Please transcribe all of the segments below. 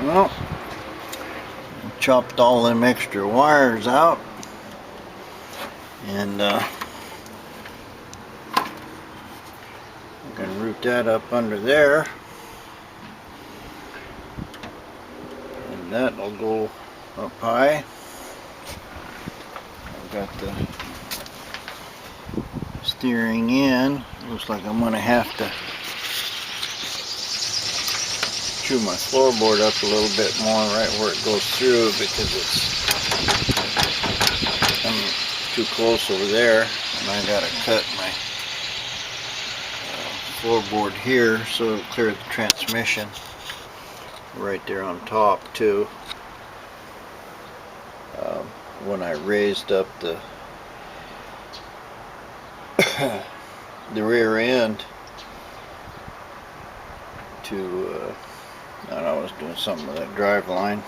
Well, chopped all them extra wires out, and I'm gonna route that up under there, and that'll go up high. I've got the steering in. Looks like I'm gonna have to chew my floorboard up a little bit more right where it goes through, because I'm too close over there, and I gotta cut my floorboard here so it'll clear the transmission right there on top too. When I raised up the the rear end to I don't know, I was doing something with that drive line,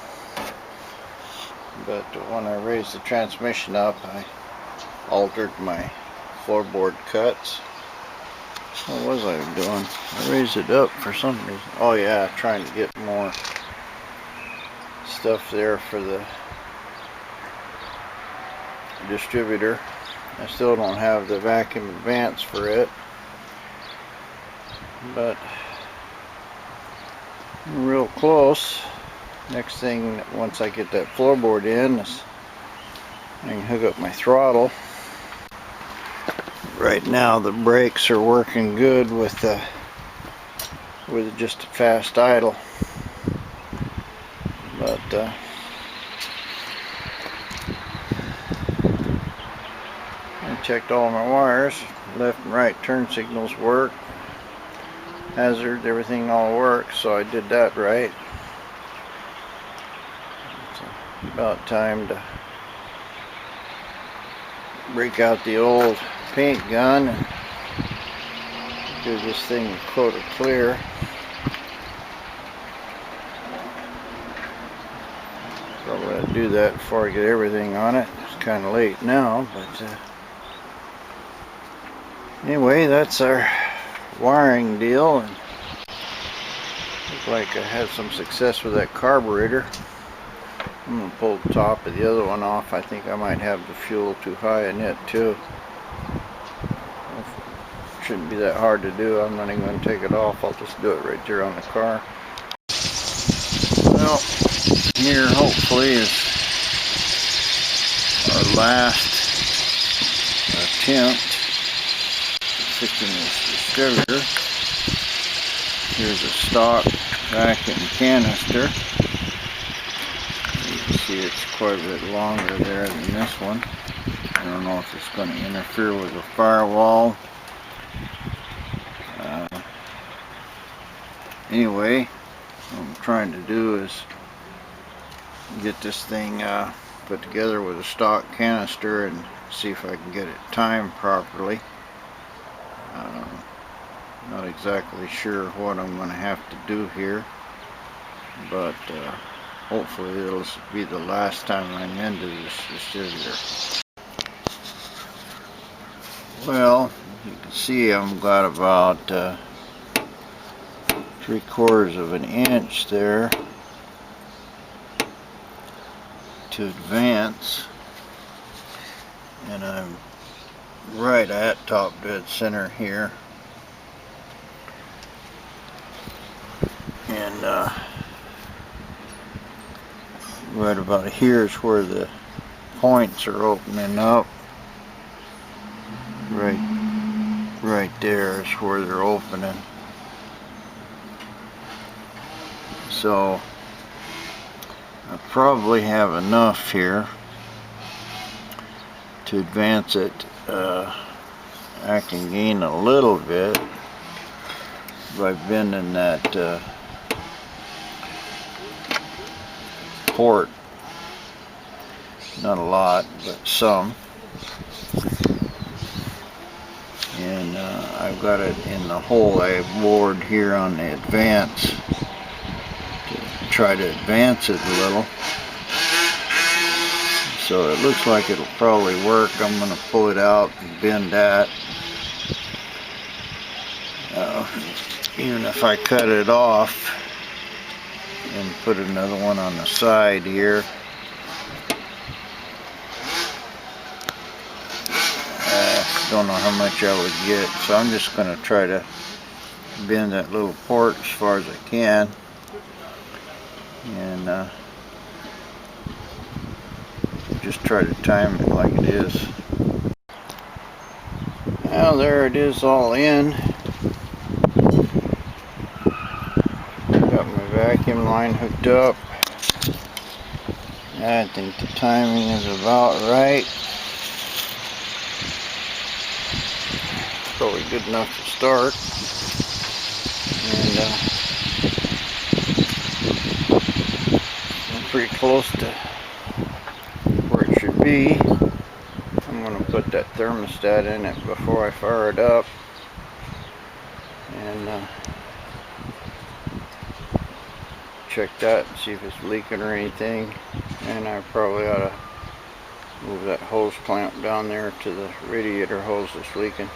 but when I raised the transmission up, I altered my floorboard cuts. What was I doing? I raised it up for some reason. Oh yeah, trying to get more stuff there for the distributor. I still don't have the vacuum advance for it, but I'm real close. Next thing, once I get that floorboard in, is I can hook up my throttle. Right now the brakes are working good with just a fast idle, but I checked all my wires. Left and right turn signals work. Hazard, everything all works, so I did that right. It's about time to break out the old paint gun and give this thing a coat of clear. Probably ought to do that before I get everything on it. It's kind of late now, but anyway, that's our wiring deal, and looks like I had some success with that carburetor. I'm going to pull the top of the other one off. I think I might have the fuel too high in it too. Shouldn't be that hard to do. I'm not even going to take it off. I'll just do it right there on the car. Well, here hopefully is our last attempt fixing this distributor. Here's a stock vacuum canister. You can see it's quite a bit longer there than this one. I don't know if it's going to interfere with the firewall. Anyway, what I'm trying to do is get this thing put together with a stock canister and see if I can get it timed properly. Not exactly sure what I'm going to have to do here, but hopefully it'll be the last time I'm into this distributor. Well, you can see I've got about 3/4 of an inch there to advance, and I'm right at top dead center here, and right about here is where the points are opening up. Right there is where they're opening. So I probably have enough here to advance it. I can gain a little bit by bending that port. Not a lot, but some. And I've got it in the hole I bored here on the advance to try to advance it a little. So it looks like it'll probably work. I'm going to pull it out and bend that. Even if I cut it off and put another one on the side here. Don't know how much I would get, so I'm just going to try to bend that little port as far as I can, and just try to time it like it is. Now there it is, all in. Got my vacuum line hooked up. I think the timing is about right. Probably good enough to start. And I'm pretty close to where it should be. I'm going to put that thermostat in it before I fire it up. And check that and see if it's leaking or anything. And I probably ought to move that hose clamp down there to the radiator hose that's leaking.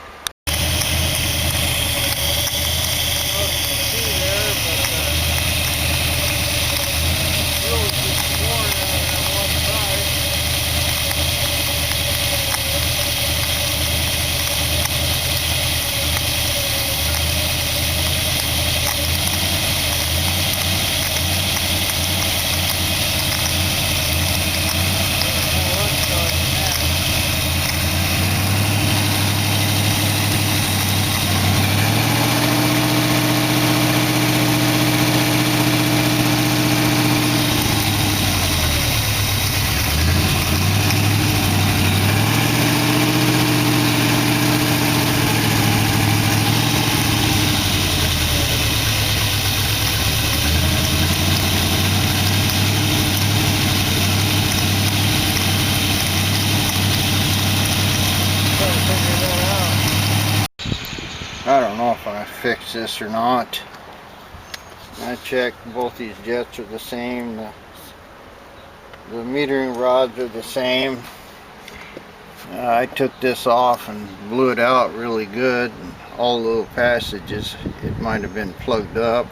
I don't know if I fix this or not. I checked, both these jets are the same. The metering rods are the same. I took this off and blew it out really good. All the little passages, it might have been plugged up,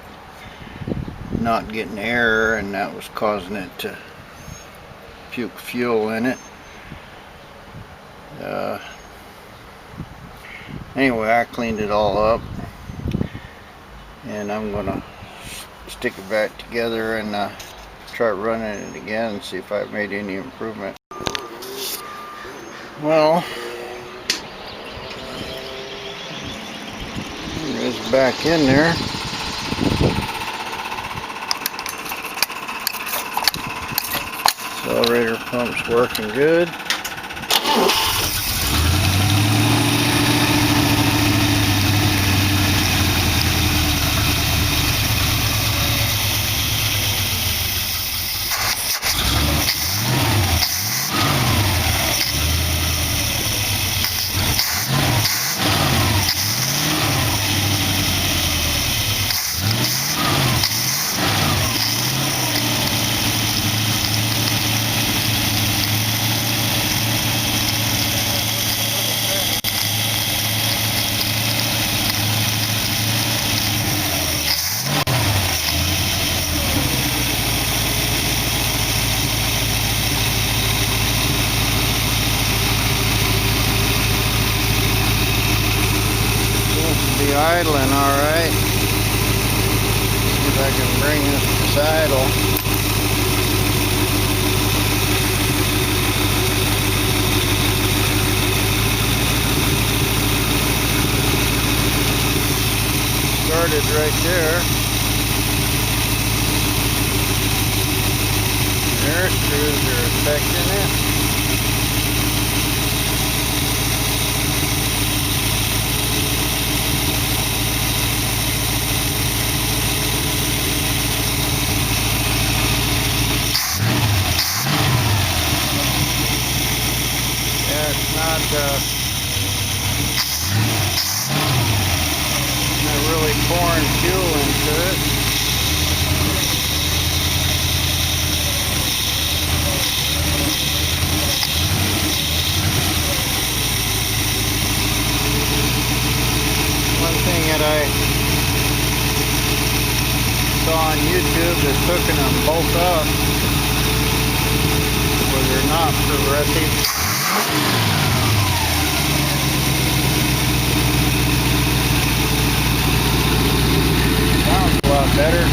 not getting air, and that was causing it to puke fuel in it. Anyway, I cleaned it all up, and I'm gonna stick it back together and try running it again and see if I've made any improvement. Well, it's back in there. Accelerator pump's working good. Idling alright. See if I can bring this to idle. Started right there. Air screws are affecting it. Not really pouring fuel into it. One thing that I saw on YouTube was just hooking them both up where they're not progressive. Sounds a lot better.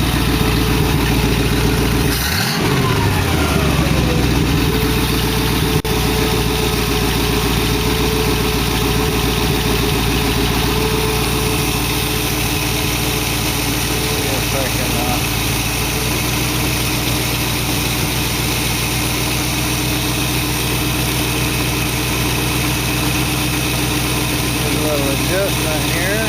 Adjustment here.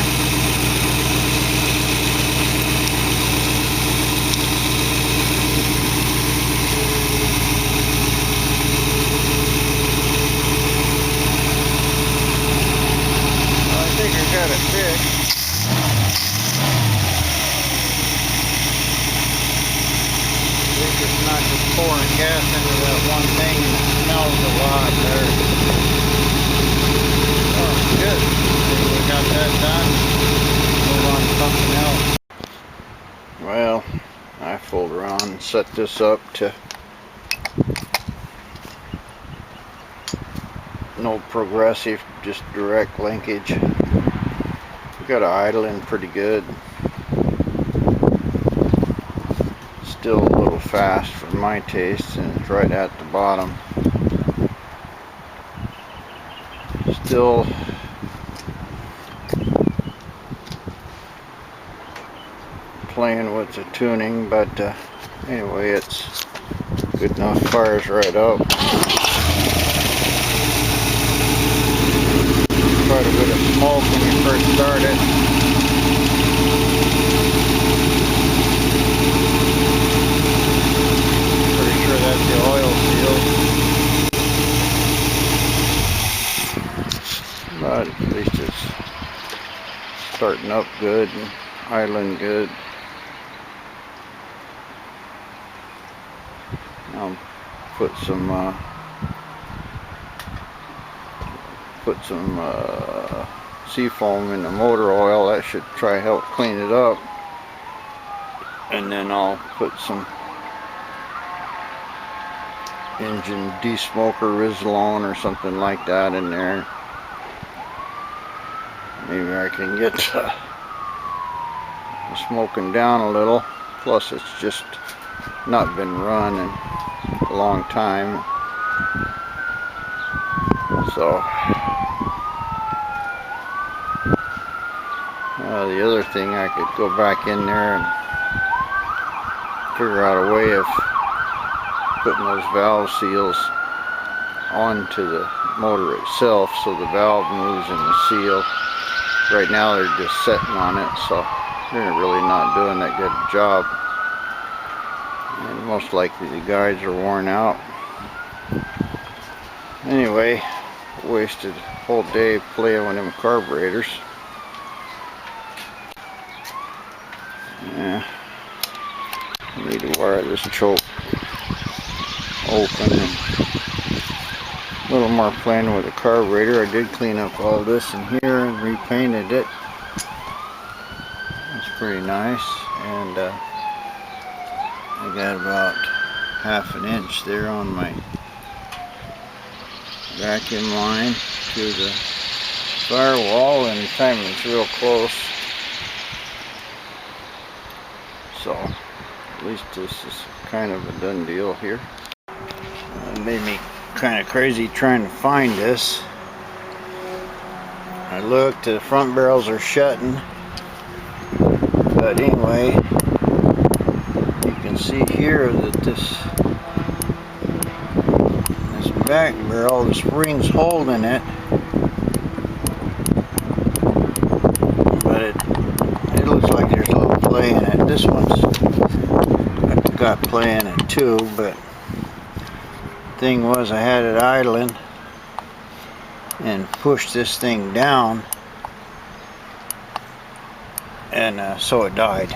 Well, I think I got it fixed. At least it's not just pouring gas into that one thing and it smells a lot there. Oh, good. We got that done. Move on to something else. Well, I fold around and set this up to no progressive, just direct linkage. We got it idling pretty good. Still a little fast for my taste, and it's right at the bottom. Still playing with the tuning, but anyway, it's good enough. Fires right up. Quite a bit of smoke when you first start it. Pretty sure that's the oil seal, but at least it's starting up good and idling good. I'll put some seafoam in the motor oil. That should try help clean it up. And then I'll put some engine desmoker Rizlone or something like that in there. Maybe I can get the smoking down a little. Plus it's just not been run in a long time. So the other thing, I could go back in there and figure out a way of putting those valve seals onto the motor itself so the valve moves in the seal. Right now they're just sitting on it, so they're really not doing that good a job. And most likely the guides are worn out. Anyway, wasted a whole day playing with them carburetors. Yeah, I need to wire this choke open and a little more playing with the carburetor. I did clean up all this in here and repainted it. That's pretty nice. And I got about ½ an inch there on my vacuum line to the firewall, and time it's real close. So at least this is kind of a done deal here. It made me kind of crazy trying to find this. I looked, the front barrels are shutting, but anyway, you can see here that this back barrel, the spring's holding it, but it looks like there's a little play in it. This one's got play in it too, but thing was, I had it idling and pushed this thing down, and so it died.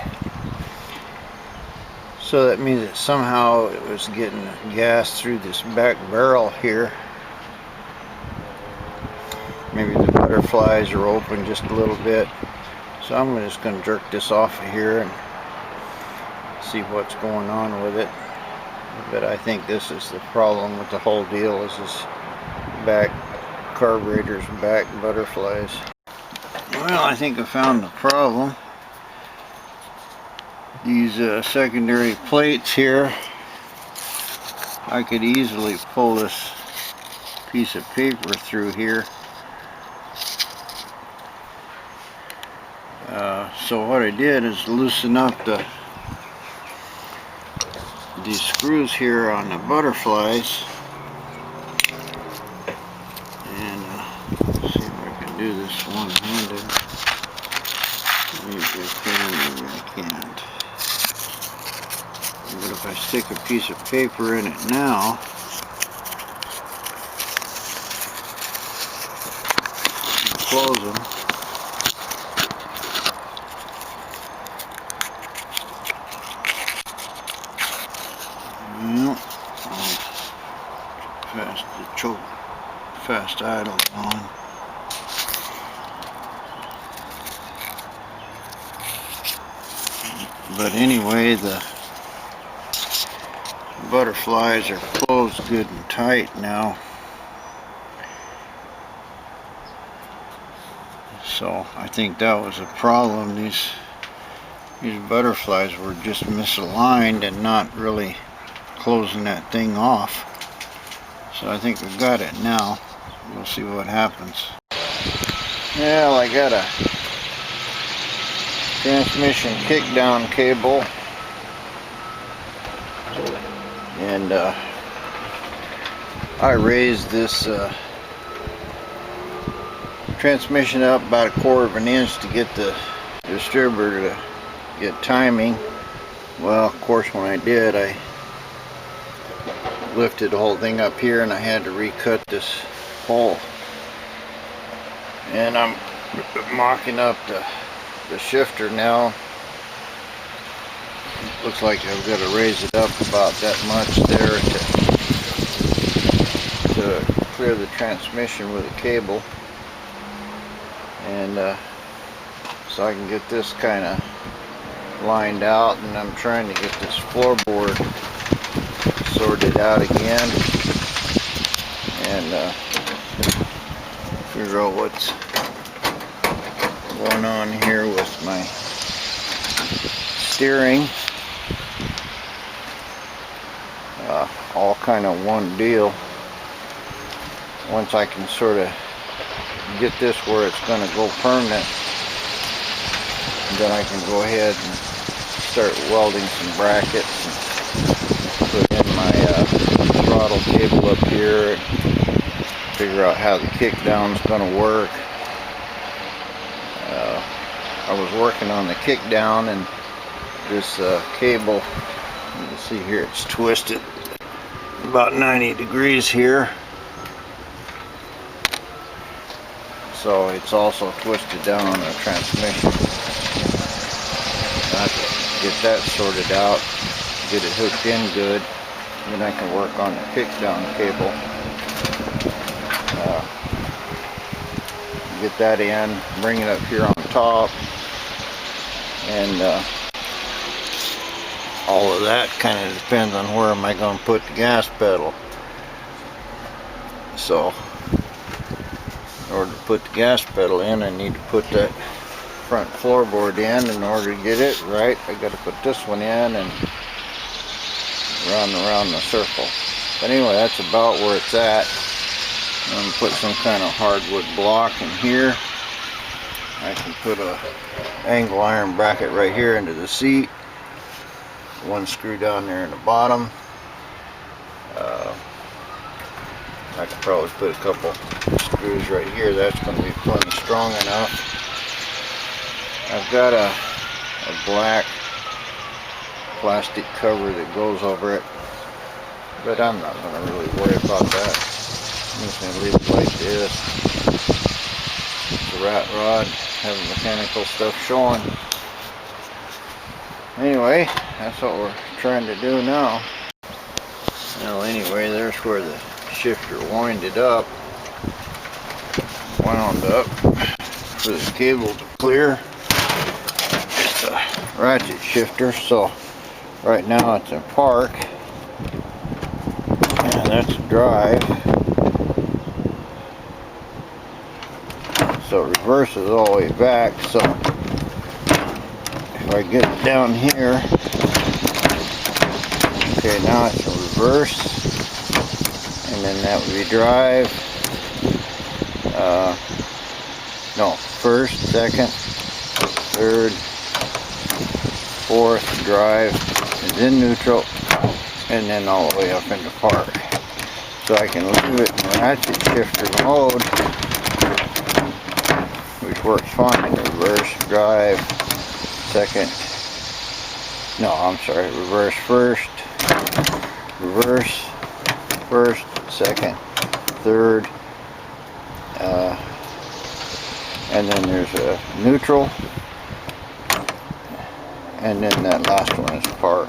So that means that somehow it was getting gas through this back barrel here. Maybe the butterflies are open just a little bit. So I'm just going to jerk this off of here and see what's going on with it. But I think this is the problem with the whole deal, is this back carburetor's back butterflies. Well, I think I found the problem. These secondary plates here, I could easily pull this piece of paper through here. So what I did is loosen up these screws here on the butterflies, and let's see if I can do this one-handed. Maybe I can, maybe I can't. But if I stick a piece of paper in it now, and close them, well, fast the choke, fast idle on. But anyway, the butterflies are closed good and tight now. So I think that was a problem. These butterflies were just misaligned and not really closing that thing off. So I think we've got it now. We'll see what happens. Well, I got a transmission kickdown cable, and I raised this transmission up about 1/4 of an inch to get the distributor to get timing. Well, of course, when I did, I lifted the whole thing up here and I had to recut this hole, and I'm mocking up the shifter now. Looks like I've got to raise it up about that much there to clear the transmission with a cable, and so I can get this kind of lined out. And I'm trying to get this floorboard sorted out again and figure out what's going on here with my steering. All kind of one deal. Once I can sort of get this where it's going to go permanent, then I can go ahead and start welding some brackets and put in my throttle cable up here and figure out how the kickdown is going to work. I was working on the kickdown, and this cable, you can see here, it's twisted about 90 degrees here, so it's also twisted down on the transmission. I can get that sorted out, get it hooked in good, then I can work on the kickdown cable. Get that in, bring it up here on top, and all of that kind of depends on where am I going to put the gas pedal. So in order to put the gas pedal in, I need to put that front floorboard in order to get it right. I got to put this one in and run around the circle. But anyway, that's about where it's at. I'm going to put some kind of hardwood block in here. I can put a angle iron bracket right here into the seat. One screw down there in the bottom. I could probably put a couple screws right here. That's going to be plenty strong enough. I've got a black plastic cover that goes over it, but I'm not going to really worry about that. I'm just going to leave it like this. It's a rat rod, having mechanical stuff showing. Anyway, that's what we're trying to do now. Well, anyway, there's where the shifter wound up for the cable to clear. It's a ratchet shifter, so Right now it's in park, and that's drive. So it reverses all the way back. So if I get it down here, okay, now it's in reverse, and then that would be drive. No, first, second, third, fourth, drive, and then neutral, and then all the way up into park. So I can leave it in ratchet shifter mode, which works fine. Reverse, drive, second, no, I'm sorry, reverse first, reverse, first, second, third, and then there's a neutral, and then that last one is park.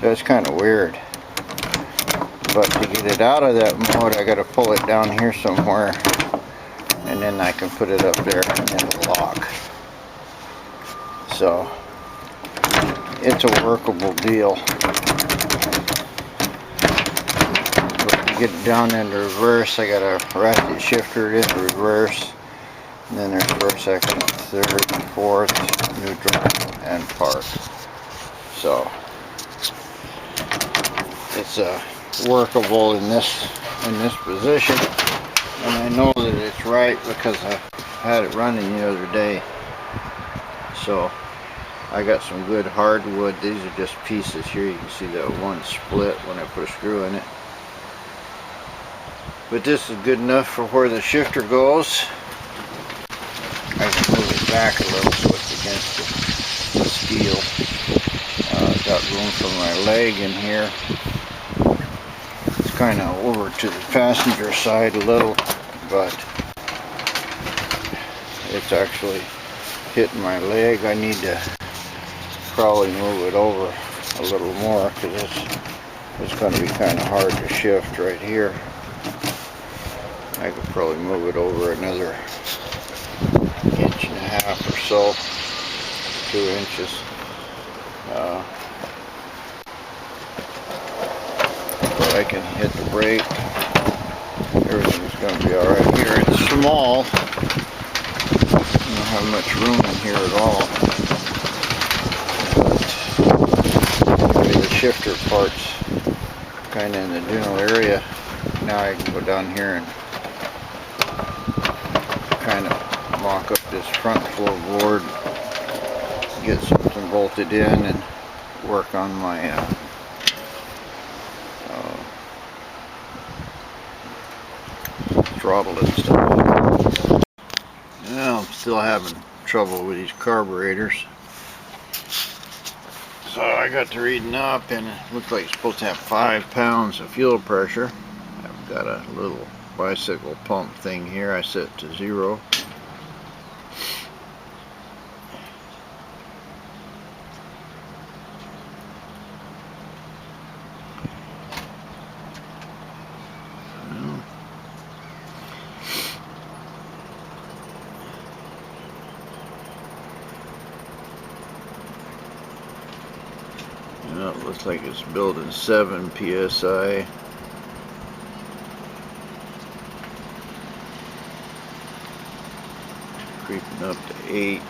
So it's kind of weird. But to get it out of that mode, I got to pull it down here somewhere, and then I can put it up there and it'll lock. So it's a workable deal. But to get it down into reverse, I got to ratchet shifter it into reverse. And then there's first, second, third, fourth, neutral, and park. So it's workable in this position, and I know that it's right because I had it running the other day. So I got some good hardwood. These are just pieces here. You can see that one split when I put a screw in it. But this is good enough for where the shifter goes. I can move it back a little so it's against the steel. Got room for my leg in here. It's kind of over to the passenger side a little, but it's actually hitting my leg. I need to probably move it over a little more because it's going to be kind of hard to shift right here. I could probably move it over another 1.5 inches or so, 2 inches. But I can hit the brake. Everything's going to be alright here. It's small. I don't have much room in here at all. But the shifter part's kind of in the general area. Now I can go down here and kind of lock up this front floorboard, get something bolted in, and work on my throttle and stuff. Now I'm still having trouble with these carburetors. So I got to reading up, and it looks like it's supposed to have 5 pounds of fuel pressure. I've got a little bicycle pump thing here. I set it to 0. Well, it looks like it's building 7 psi. Creeping up to 8.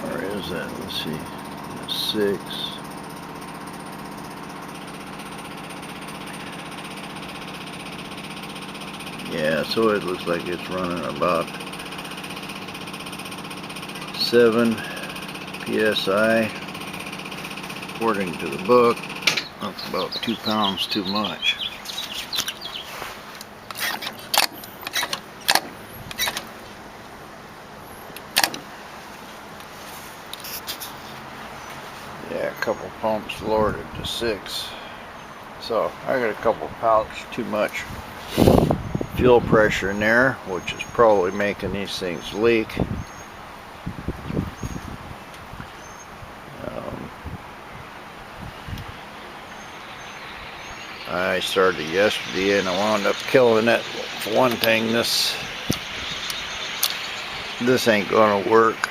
Or is that? Let's see. 6. Yeah, so it looks like it's running about 7 psi. According to the book, that's about 2 pounds too much. Yeah, a couple pumps lowered it to 6. So I got a couple pounds too much fuel pressure in there, which is probably making these things leak. I I started yesterday and I wound up killing it. For one thing, this ain't gonna work.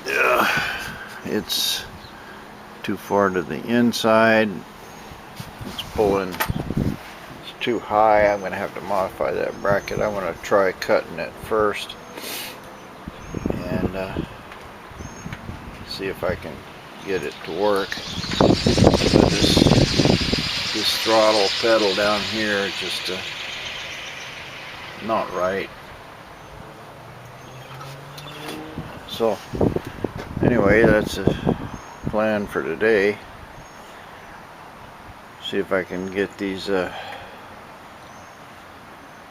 Yeah, it's too far to the inside. It's pulling, it's too high. I'm gonna have to modify that bracket. I'm gonna try cutting it first and see if I can get it to work. But this throttle pedal down here is just not right. So anyway, that's a plan for today. See if I can get these I'm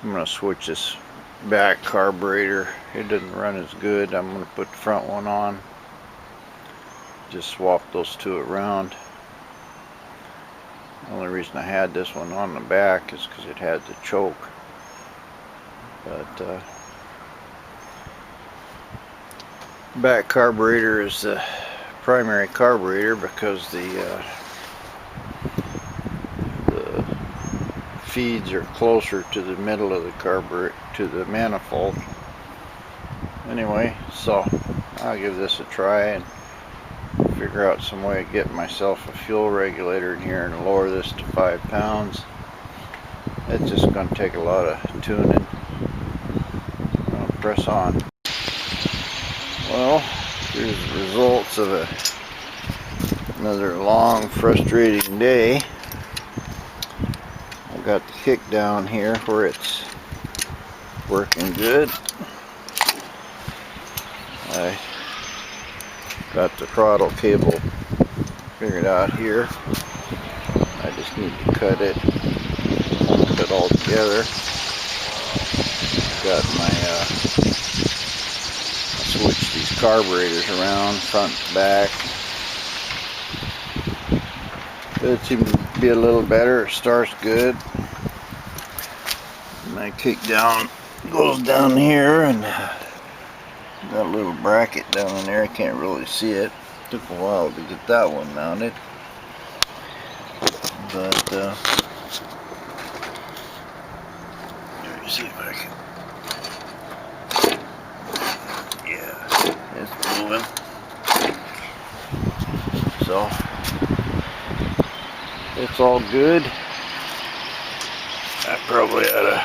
gonna switch this back carburetor. It doesn't run as good. I'm gonna put the front one on. Just swap those two around. The only reason I had this one on the back is because it had the choke. But back carburetor is the primary carburetor because the feeds are closer to the middle of the carburetor, to the manifold. Anyway, so I'll give this a try and figure out some way of getting myself a fuel regulator in here and lower this to 5 pounds. It's just going to take a lot of tuning. I'll press on. Well, here's the results of another long, frustrating day. I've got the kick down here where it's working good. I got the throttle cable figured out here. I just need to cut it, put it all together. Got my switch these carburetors around, front to back. It seems to be a little better. It starts good. My kick down goes down here and got a little bracket down in there. I can't really see it. Took a while to get that one mounted. But let me see if I can. Yeah, it's moving. So it's all good. I probably ought to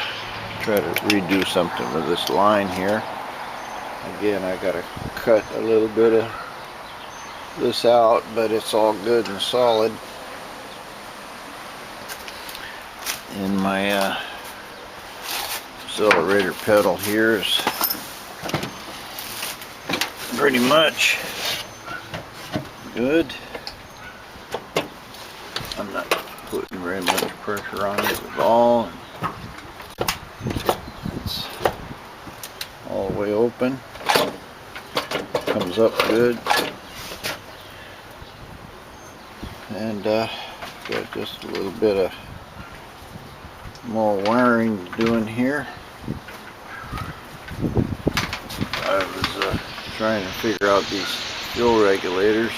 try to redo something with this line here. Again, I gotta cut a little bit of this out, but it's all good and solid. And my accelerator pedal here is pretty much good. I'm not putting very much pressure on it at all. It's all the way open. Comes up good. And got just a little bit of more wiring to do in here. I was trying to figure out these fuel regulators.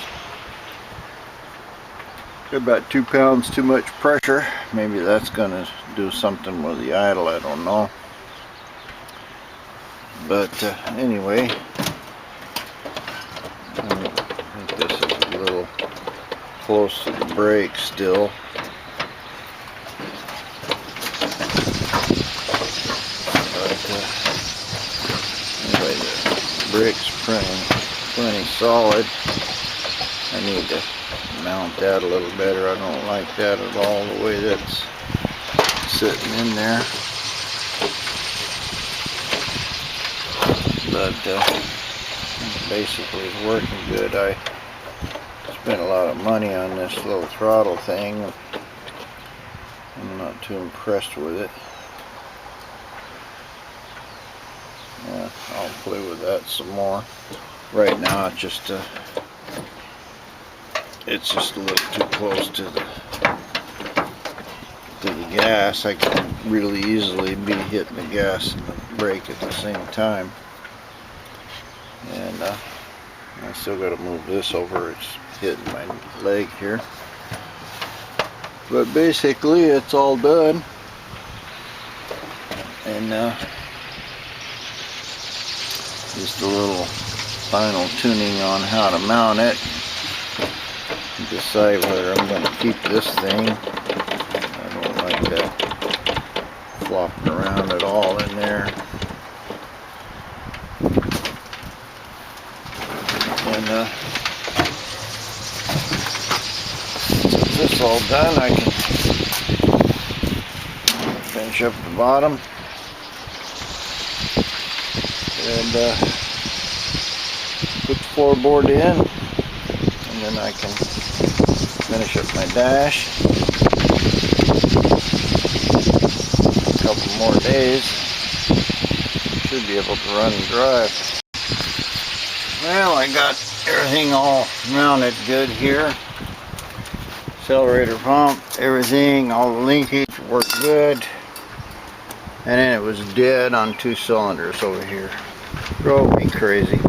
Got about 2 pounds too much pressure. Maybe that's going to do something with the idle, I don't know. But anyway, I think this is a little close to the brake still. But anyway, the brake's plenty solid. I need to mount that a little better. I don't like that at all, the way that's sitting in there. But basically it's working good. I spent a lot of money on this little throttle thing. I'm not too impressed with it. Yeah, I'll play with that some more. Right now it's just a little too close to the gas. I can really easily be hitting the gas and the brake at the same time. And I still got to move this over. It's hitting my leg here. But basically it's all done, and just a little final tuning on how to mount it. Decide whether I'm going to keep this thing. I don't like that flopping around at all in there. And with this all done, I can finish up the bottom and put the floorboard in, and then I can finish up my dash. A couple more days, should be able to run and drive. Well, I got everything all mounted good here. Accelerator pump, everything, all the linkage worked good. And then it was dead on 2 cylinders over here. Drove me crazy.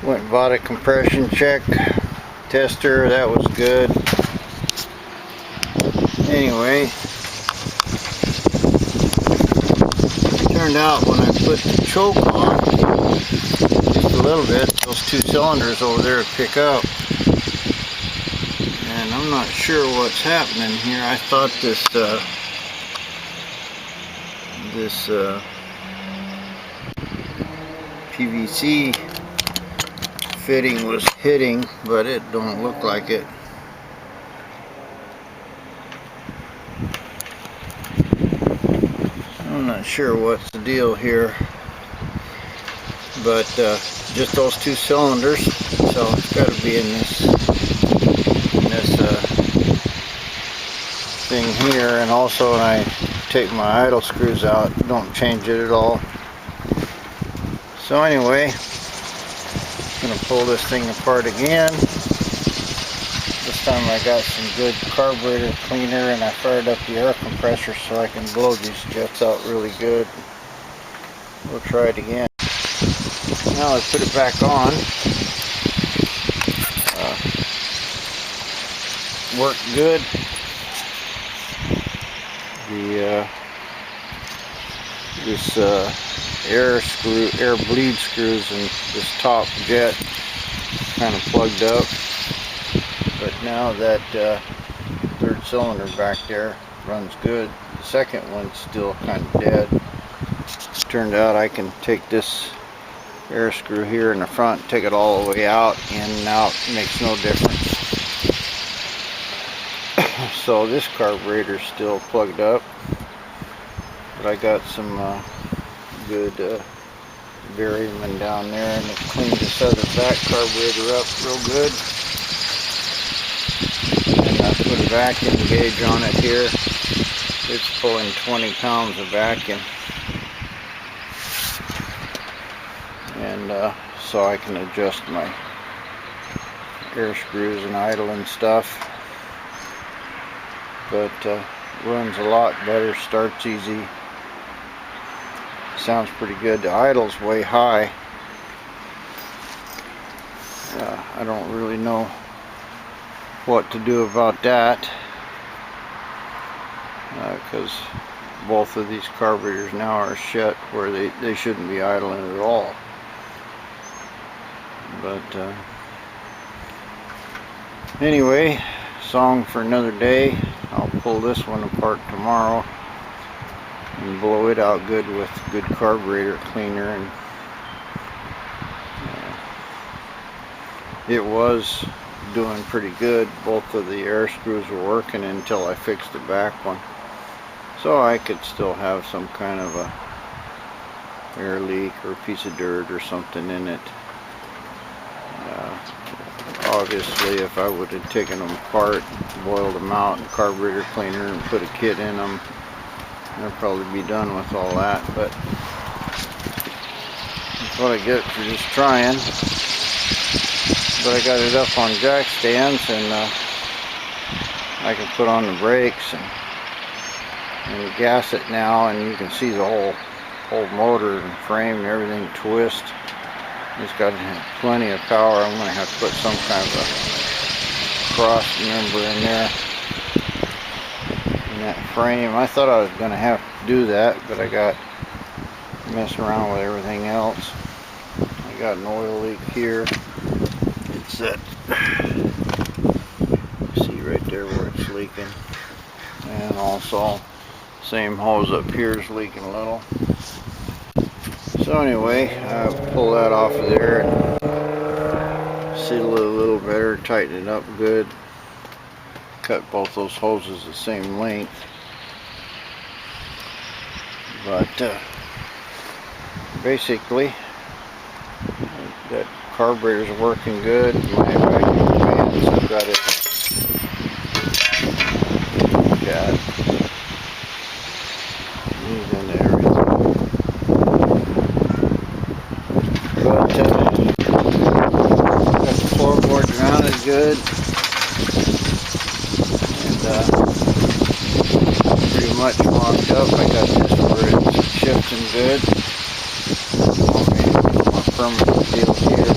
Went and bought a compression check tester, that was good. Anyway, turned out when I put the choke on, just a little bit, those 2 cylinders over there pick up. And I'm not sure what's happening here. I thought this PVC fitting was hitting, but it don't look like it. I'm not sure what's the deal here, but just those 2 cylinders, so it's got to be in this thing here. And also when I take my idle screws out, don't change it at all. So anyway, I'm going to pull this thing apart again. This time I got some good carburetor cleaner, and I fired up the air compressor so I can blow these jets out really good. We'll try it again. Now let's put it back on. Worked good. This air bleed screws in this top jet kind of plugged up, but now that 3rd cylinder back there runs good. The second one's still kind of dead. It turned out I can take this air screw here in the front, take it all the way out, in and out, makes no difference. So this carburetor's still plugged up, but I got some good barium down there, and it cleaned this other back carburetor up real good. And I put a vacuum gauge on it here. It's pulling 20 pounds of vacuum, and so I can adjust my air screws and idle and stuff. But runs a lot better, starts easy, sounds pretty good. The idle's way high. I don't really know what to do about that, because both of these carburetors now are shut where they shouldn't be idling at all. But anyway, song for another day. I'll pull this one apart tomorrow and blow it out good with good carburetor cleaner. And it was doing pretty good. Both of the air screws were working until I fixed the back one, so I could still have some kind of a air leak or a piece of dirt or something in it. Obviously, if I would have taken them apart, boiled them out in carburetor cleaner and put a kit in them, I'd probably be done with all that. But that's what I get for just trying. But I got it up on jack stands, and I can put on the brakes and gas it now, and you can see the whole motor and frame and everything twist. It's got plenty of power. I'm going to have to put some kind of a cross member in there. that frame. I thought I was going to have to do that, but I got messing around with everything else. I got an oil leak here. It's that, see right there where it's leaking, and also same hose up here is leaking a little. So anyway, I pull that off of there and seal it a little better, tighten it up good. Cut both those hoses the same length. But basically, that carburetor's working good. My vacuum fans, I've got it. Got these into everything. But got the floorboard mounted good, and pretty much locked up. I got this where it's shifting good. My permanent deal here.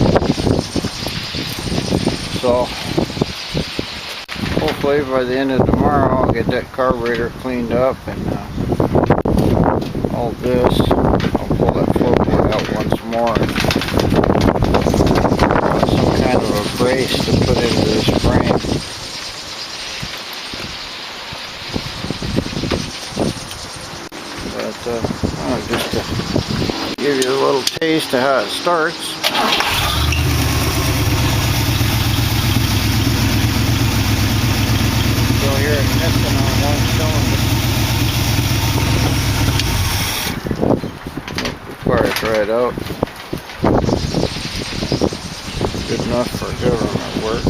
So hopefully by the end of tomorrow I'll get that carburetor cleaned up, and all this. I'll pull that floorboard out once more and some kind of a brace to put into this frame. But just to give you a little taste of how it starts. You'll hear it missing on one cylinder. Before I try it out. Good enough for government work.